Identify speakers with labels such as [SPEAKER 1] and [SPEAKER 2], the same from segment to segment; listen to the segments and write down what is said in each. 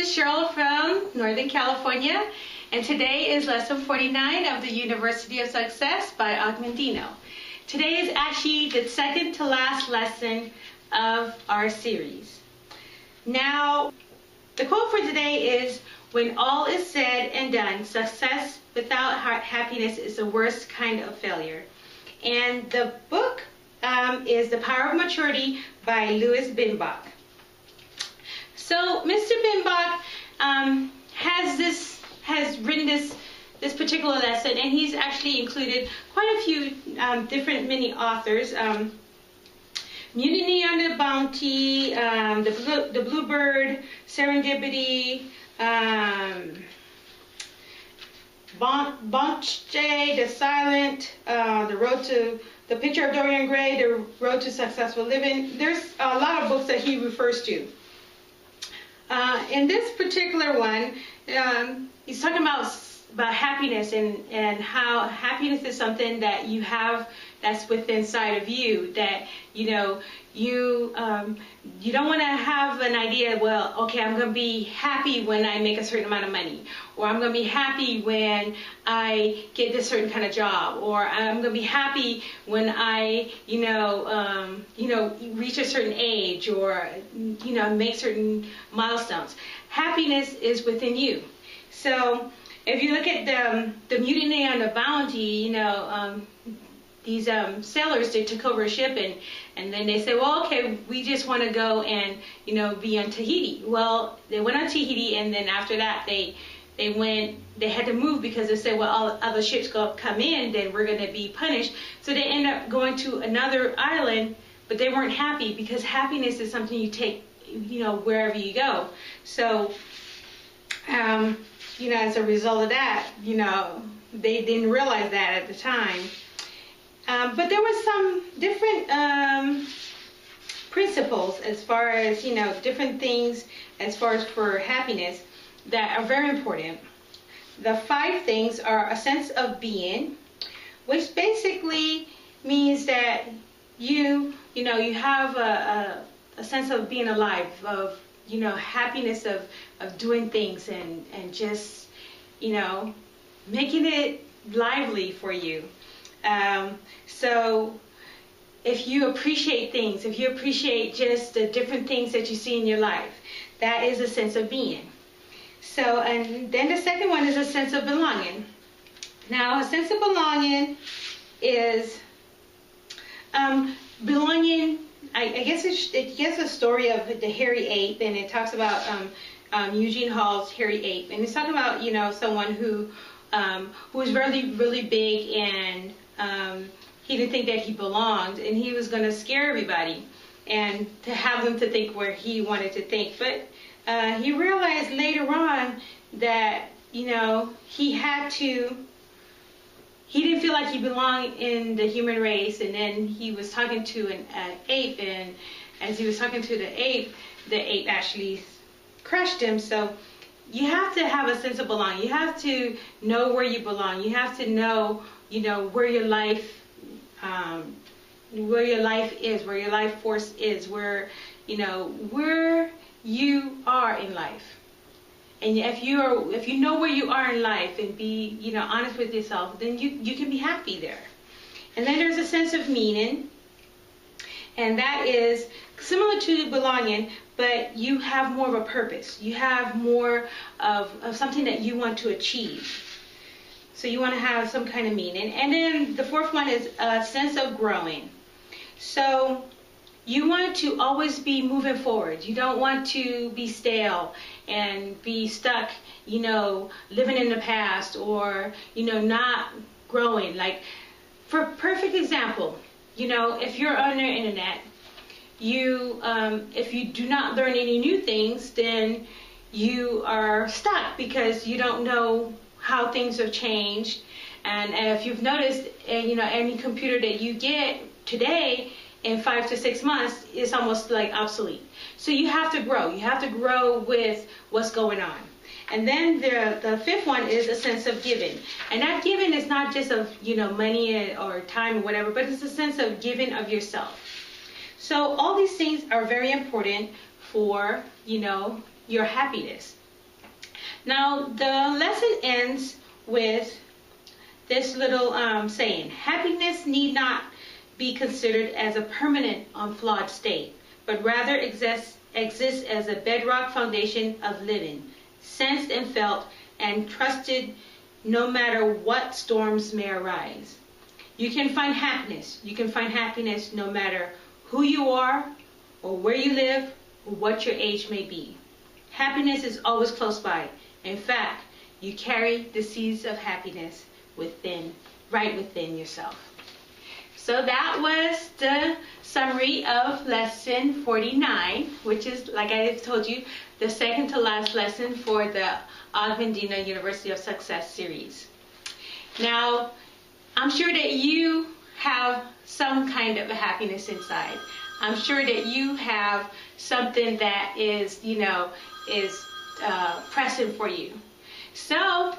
[SPEAKER 1] is Cheryl from Northern California, and today is lesson 49 of the University of Success by Og Mandino. Today is actually the second to last lesson of our series. Now, the quote for today is, "When all is said and done, success without happiness is the worst kind of failure." And the book is The Power of Maturity by Louis Binstock. So Mr. Binstock has written this particular lesson, and he's actually included quite a few different mini authors. Mutiny on the Bounty, the Bluebird, Serendipity, Bonche, The Silent, The Picture of Dorian Gray, The Road to Successful Living. There's a lot of books that he refers to. In this particular one, he's talking about happiness and how happiness is something that you have that's within inside of you, that you don't want to have an idea, well, okay, I'm going to be happy when I make a certain amount of money, or I'm going to be happy when I get this certain kind of job, or I'm going to be happy when I reach a certain age, or make certain milestones. Happiness is within you. So if you look at the Mutiny on the Bounty, these sailors, they took over a ship, and then they said, well, okay, we just want to go and be on Tahiti. Well, they went on Tahiti, and then after that they had to move because they said, well, all other ships come in, then we're going to be punished. So they end up going to another island, but they weren't happy, because happiness is something you take wherever you go. So as a result of that, they didn't realize that at the time. But there was some different principles as far as, different things as far as for happiness that are very important. The 5 things are a sense of being, which basically means that you have a sense of being alive, of, happiness of doing things and just, making it lively for you. So if you appreciate things, if you appreciate just the different things that you see in your life, that is a sense of being. So, and then the second one is a sense of belonging. Now, a sense of belonging is belonging. I guess it gets a story of the hairy ape, and it talks about Eugene Hall's hairy ape, and it's talking about someone who was really, really big, and he didn't think that he belonged, and he was going to scare everybody and to have them to think where he wanted to think. But he realized later on that he didn't feel like he belonged in the human race. And then he was talking to an ape, and as he was talking to the ape actually crushed him. So you have to have a sense of belonging. You have to know where you belong. You have to know where your life is, where your life force is, where you are in life. And if you know where you are in life and be honest with yourself, then you can be happy there. And then there's a sense of meaning, and that is similar to belonging, but you have more of a purpose. You have more of something that you want to achieve. So you want to have some kind of meaning. And then the 4th one is a sense of growing. So you want to always be moving forward. You don't want to be stale and be stuck, living in the past, or, not growing. Like, for perfect example, if you're on the internet, if you do not learn any new things, then you are stuck because you don't know how things have changed. And if you've noticed, any computer that you get today, in 5 to 6 months, is almost like obsolete. So you have to grow. You have to grow with what's going on. And then the 5th one is a sense of giving. And that giving is not just of money or time or whatever, but it's a sense of giving of yourself. So all these things are very important for your happiness. Now, the lesson ends with this little saying: happiness need not be considered as a permanent, unflawed state, but rather exists as a bedrock foundation of living, sensed and felt and trusted no matter what storms may arise. You can find happiness. You can find happiness no matter who you are or where you live or what your age may be. Happiness is always close by. In fact, you carry the seeds of happiness right within yourself. So that was the summary of lesson 49, which is, like I told you, the second to last lesson for the Og Mandino University of Success series. Now, I'm sure that you have some kind of a happiness inside. I'm sure that you have something that is, pressing for you. So,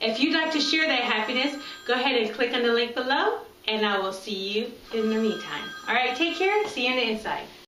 [SPEAKER 1] if you'd like to share that happiness, go ahead and click on the link below, and I will see you in the meantime. All right, take care. See you on the inside.